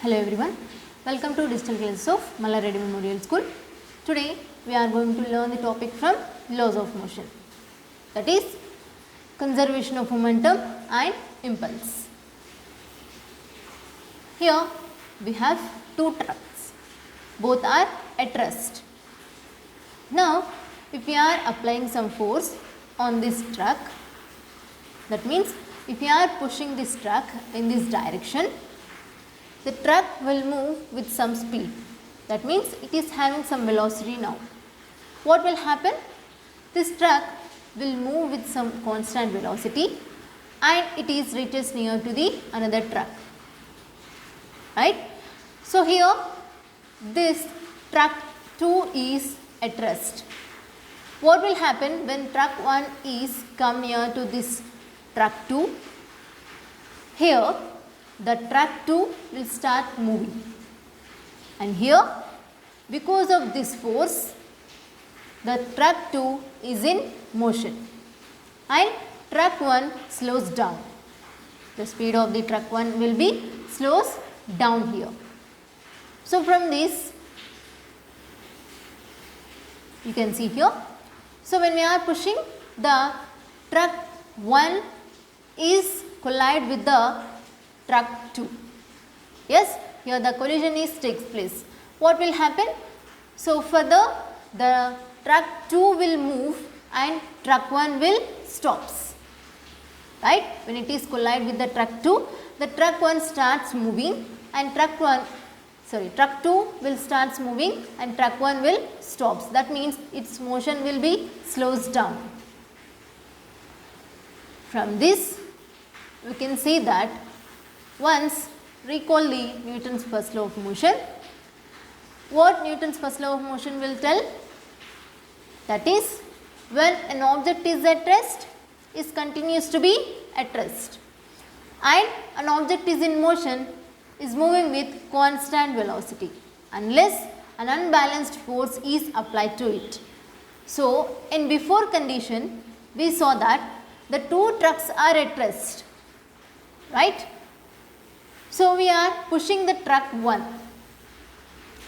Hello everyone, welcome to digital classes of Malla Reddy Memorial School. Today we are going to learn the topic from laws of motion, that is conservation of momentum and impulse. Here we have two trucks, both are at rest. Now if we are applying some force on this truck, that means if we are pushing this truck in this direction, the truck will move with some speed. That means it is having some velocity now. What will happen? This truck will move with some constant velocity and it is reaches near to the another truck. Right? So here this truck 2 is at rest. What will happen when truck 1 is come near to this truck 2? Here the truck 2 will start moving, and here because of this force the truck 2 is in motion and truck 1 slows down. The speed of the truck 1 will be slows down here. So from this you can see here. So when we are pushing, the truck 1 is collide with the truck 2. Yes, here the collision takes place. What will happen? So further the truck 2 will move and truck 1 will stops. Right? When it is collide with the truck 2, the truck 1 starts moving and truck 2 will starts moving and truck 1 will stops. That means its motion will be slows down. From this we can see that once recall the Newton's first law of motion. What Newton's first law of motion will tell? That is, when an object is at rest, it continues to be at rest, and an object is in motion, is moving with constant velocity unless an unbalanced force is applied to it. So in before condition we saw that the two trucks are at rest, right? So we are pushing the truck 1.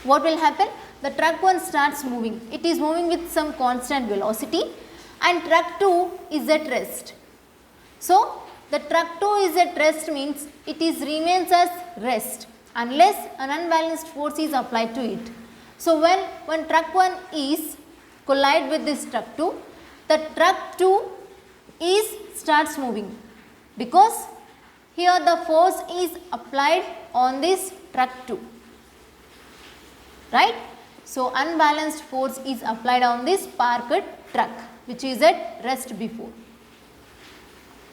What will happen? The truck 1 starts moving. It is moving with some constant velocity and truck 2 is at rest. So the truck 2 is at rest means it is remains as rest unless an unbalanced force is applied to it. So when truck 1 is collide with this truck 2, the truck 2 starts moving because here the force is applied on this truck 2, right? So unbalanced force is applied on this parked truck which is at rest before.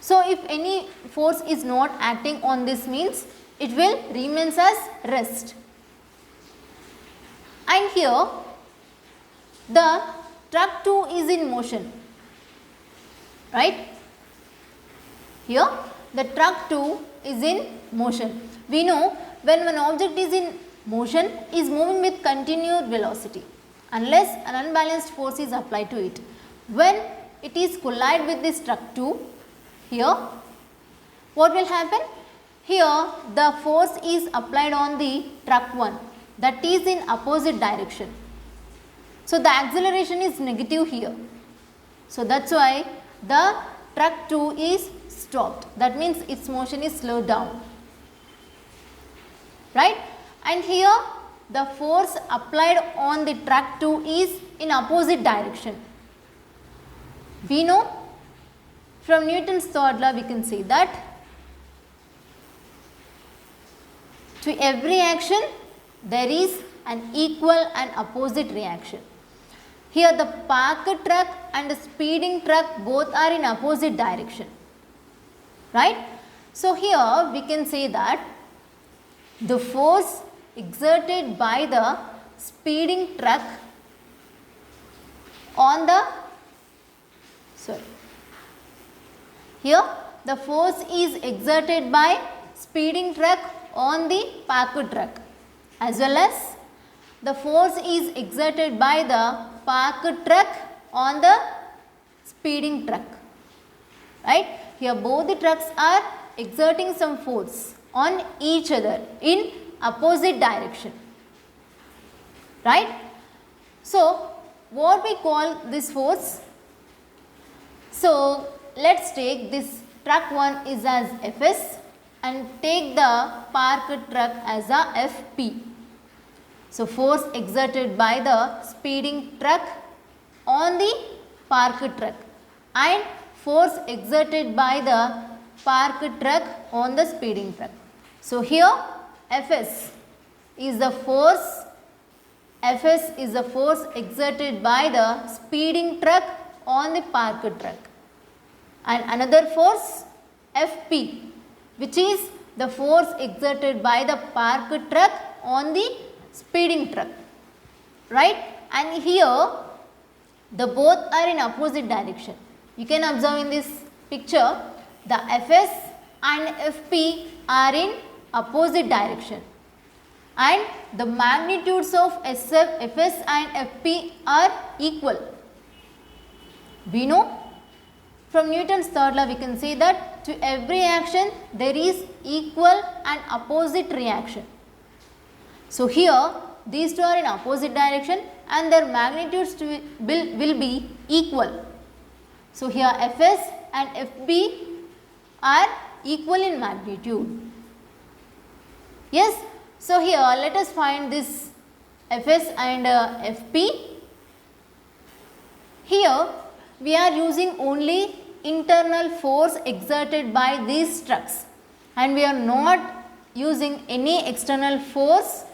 So if any force is not acting on this means it will remains as rest. And here the truck 2 is in motion, right? Here the truck 2 is in motion. We know when an object is in motion is moving with continued velocity unless an unbalanced force is applied to it. When it is collide with this truck 2, here what will happen? Here the force is applied on the truck 1, that is in opposite direction. So the acceleration is negative here. So that's why the truck 2 is stopped. That means its motion is slowed down, right? And here the force applied on the truck 2 is in opposite direction. We know from Newton's third law we can say that to every action there is an equal and opposite reaction. Here the parked truck and the speeding truck both are in opposite direction, right? So here we can say that the force exerted by the speeding truck on the here the force is exerted by speeding truck on the parked truck, as well as the force is exerted by the parked truck on the speeding truck, right? Here both the trucks are exerting some force on each other in opposite direction, right? So what we call this force? So let's take this truck 1 is as Fs and take the parked truck as a Fp. So force exerted by the speeding truck on the parked truck and force exerted by the parked truck on the speeding truck. So here Fs is the force exerted by the speeding truck on the parked truck, and another force Fp, which is the force exerted by the parked truck on the speeding truck, right? And here the both are in opposite direction. You can observe in this picture the Fs and Fp are in opposite direction, and the magnitudes of Fs and Fp are equal. We know from Newton's third law we can say that to every action there is equal and opposite reaction. So here these two are in opposite direction and their magnitudes will be equal. So here Fs and Fp are equal in magnitude. Yes, so here let us find this Fs and Fp. Here we are using only internal force exerted by these trucks and we are not using any external force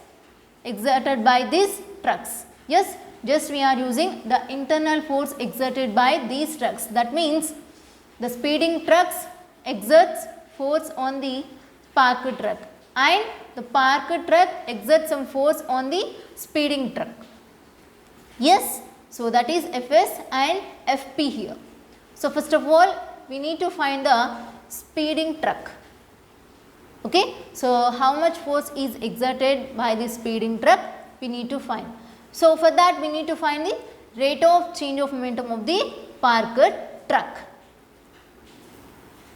exerted by these trucks. Yes, just we are using the internal force exerted by these trucks. That means the speeding trucks exerts force on the parked truck and the parked truck exerts some force on the speeding truck. Yes, so that is Fs and Fp here. So first of all we need to find the speeding truck. Okay, so how much force is exerted by the speeding truck we need to find. So for that we need to find the rate of change of momentum of the parked truck.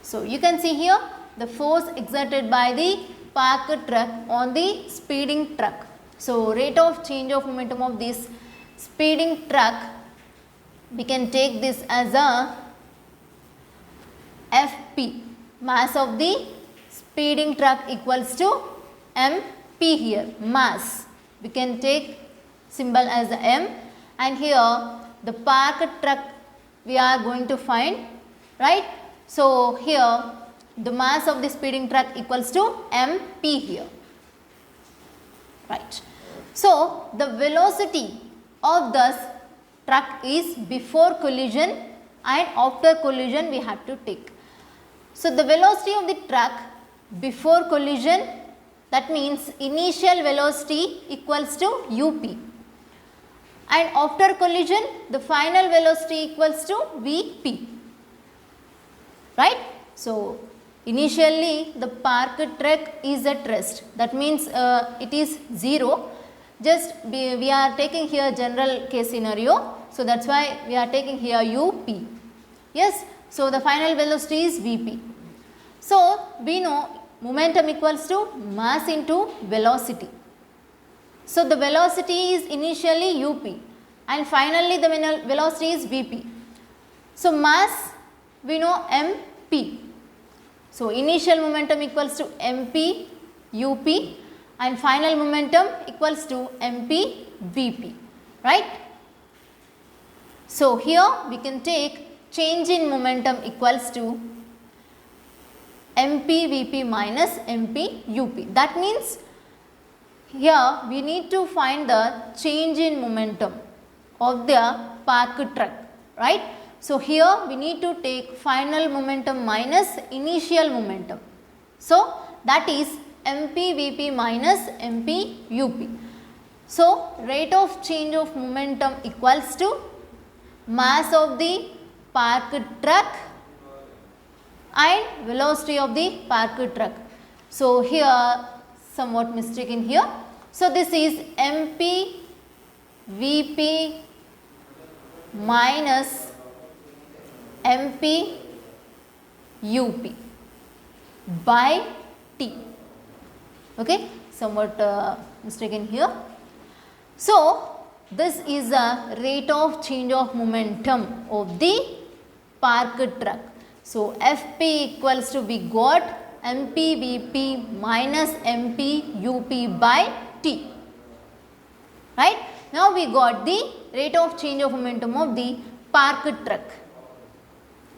So you can see here the force exerted by the parked truck on the speeding truck. So rate of change of momentum of this speeding truck, we can take this as a Fp, mass of the speeding truck equals to mp here, mass. We can take symbol as m, and here the parked truck we are going to find, right? So here the mass of the speeding truck equals to mp here, right? So the velocity of the truck is before collision and after collision we have to take. So the velocity of the truck before collision, that means initial velocity equals to up, and after collision the final velocity equals to vp, right? So initially the parked truck is at rest, that means it is 0. Just we are taking here general case scenario, so that is why we are taking here up. Yes, so the final velocity is vp. So we know momentum equals to mass into velocity. So the velocity is initially up and finally the velocity is vp. So mass we know mp. So initial momentum equals to mp up and final momentum equals to mp vp, right? So here we can take change in momentum equals to mp vp minus mp up. That means here we need to find the change in momentum of the parked truck, right? So here we need to take final momentum minus initial momentum. So that is mp vp minus mp up. So rate of change of momentum equals to mass of the parked truck and velocity of the parked truck. So here somewhat mistake in here. So this is mp vp minus mp up by t. Okay, somewhat mistaken here. So this is a rate of change of momentum of the parked truck. So Fp equals to, we got Mpvp minus Mpüp by T. Right? Now we got the rate of change of momentum of the parked truck.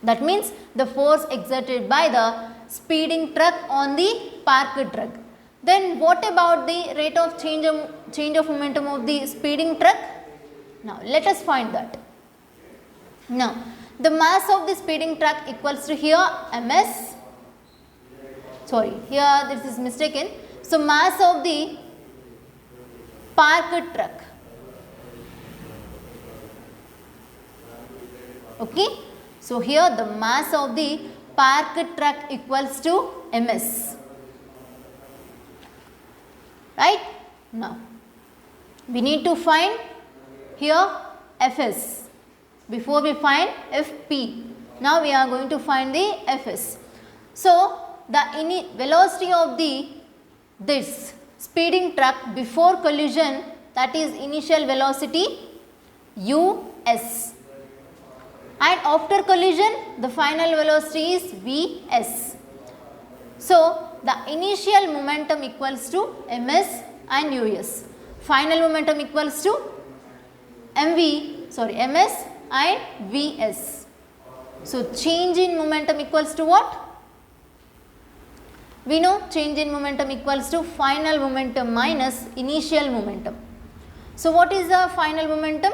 That means the force exerted by the speeding truck on the parked truck. Then what about the rate of change of momentum of the speeding truck? Now let us find that. Now the mass of the speeding truck equals to here ms, sorry, here this is mistaken. So mass of the parked truck. Okay. So here the mass of the parked truck equals to ms. Right? Now we need to find here Fs before we find Fp. Now we are going to find the Fs. So the velocity of this speeding truck before collision, that is initial velocity us, and after collision the final velocity is vs. So the initial momentum equals to ms and us, final momentum equals to ms and vs. So change in momentum equals to what? We know change in momentum equals to final momentum minus initial momentum. So what is the final momentum?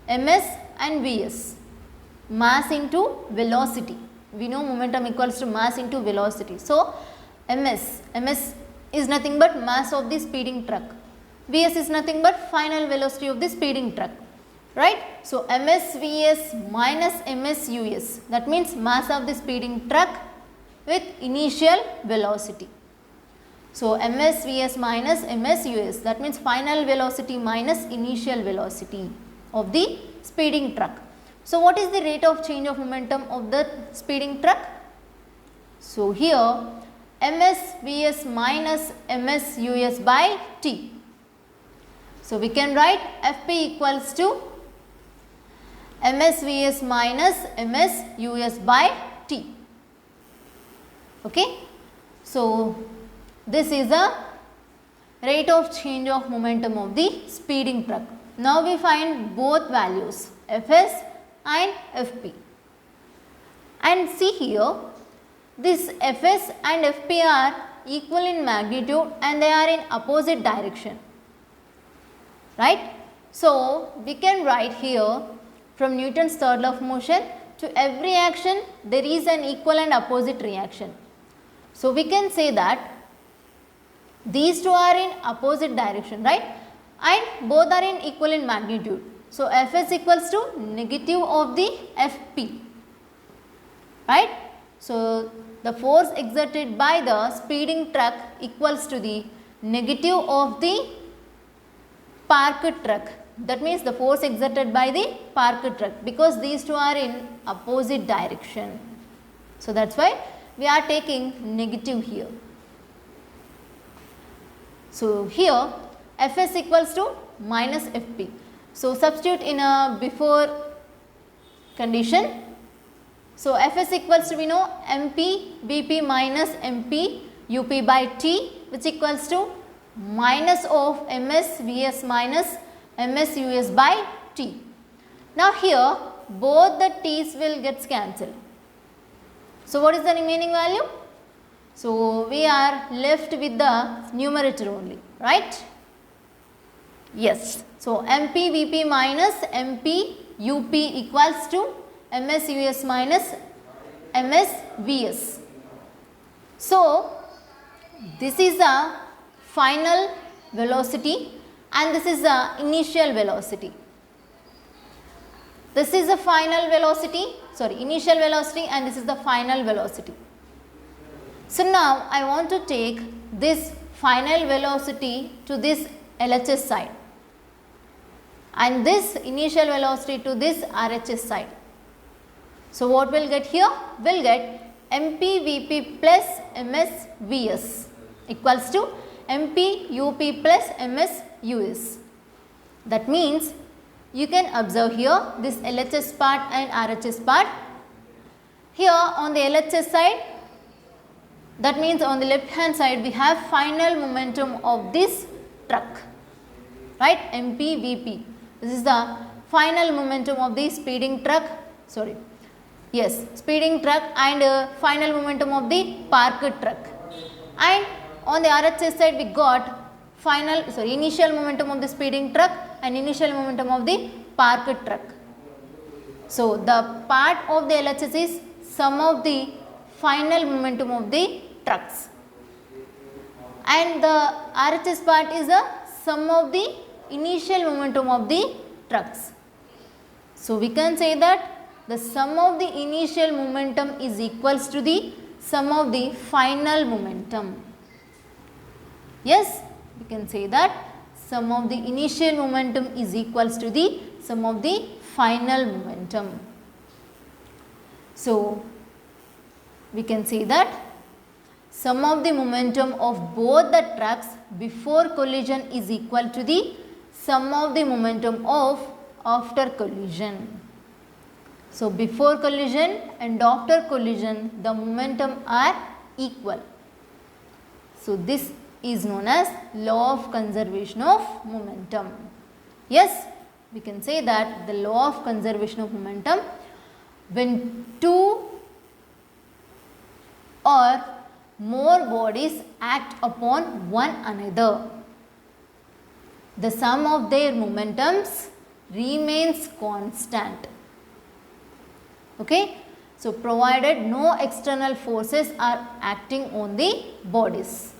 ms and vs, mass into velocity. We know momentum equals to mass into velocity. So ms is nothing but mass of the speeding truck. Vs is nothing but final velocity of the speeding truck. Right? So ms vs minus ms us, that means mass of the speeding truck with initial velocity. So ms vs minus ms us, that means final velocity minus initial velocity of the speeding truck. So what is the rate of change of momentum of the speeding truck? So here ms vs minus ms us by t. So we can write Fp equals to ms vs minus ms us by t. Okay. So this is a rate of change of momentum of the speeding truck. Now we find both values, Fs and Fp. And see here, this Fs and Fp are equal in magnitude and they are in opposite direction. Right? So we can write here, from Newton's third law of motion, to every action there is an equal and opposite reaction. So we can say that these two are in opposite direction, right? And both are in equal in magnitude. So Fs equals to negative of the Fp. Right? So the force exerted by the speeding truck equals to the negative of the parked truck. That means the force exerted by the parked truck, because these two are in opposite direction. So that's why we are taking negative here. So here Fs equals to minus Fp. So substitute in a before condition. So Fs equals to, we know, Mpvp minus Mpüp by T, which equals to minus of ms vs minus ms us by T. Now here both the T's will get cancelled. So what is the remaining value? So we are left with the numerator only, right? Yes. So Mpvp minus Mpüp equals to ms us minus ms vs. So this is the final velocity and this is the initial velocity. This is the final velocity, initial velocity, and this is the final velocity. So now I want to take this final velocity to this LHS side and this initial velocity to this RHS side. So what we'll get here? We'll get Mpvp plus ms vs equals to MP UP plus MS US. That means you can observe here this LHS part and RHS part. Here on the LHS side, that means on the left hand side we have final momentum of this truck, right, MP VP. This is the final momentum of the speeding truck, speeding truck and final momentum of the parked truck. And on the RHS side we got initial momentum of the speeding truck and initial momentum of the parked truck. So the part of the LHS is sum of the final momentum of the trucks, and the RHS part is the sum of the initial momentum of the trucks. So we can say that the sum of the initial momentum is equals to the sum of the final momentum. Yes, we can say that sum of the initial momentum is equals to the sum of the final momentum. So we can say that sum of the momentum of both the trucks before collision is equal to the sum of the momentum of after collision. So before collision and after collision the momentum are equal. So this is known as law of conservation of momentum. Yes, we can say that the law of conservation of momentum, when two or more bodies act upon one another, the sum of their momentums remains constant. Okay, so provided no external forces are acting on the bodies.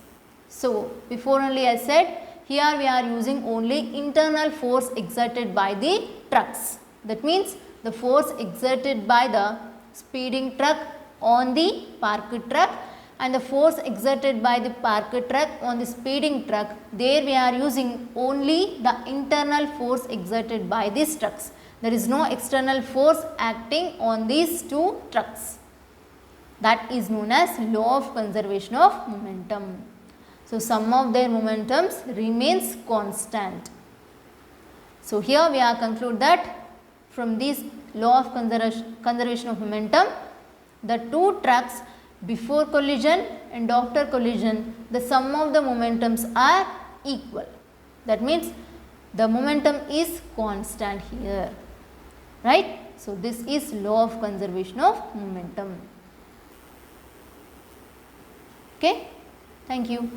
So before only I said, here we are using only internal force exerted by the trucks. That means the force exerted by the speeding truck on the parked truck and the force exerted by the parked truck on the speeding truck, there we are using only the internal force exerted by these trucks. There is no external force acting on these two trucks. That is known as law of conservation of momentum. So sum of their momentums remains constant. So here we are conclude that from this law of conservation of momentum, the two trucks before collision and after collision, the sum of the momentums are equal. That means the momentum is constant here, right. So this is law of conservation of momentum. Okay, thank you.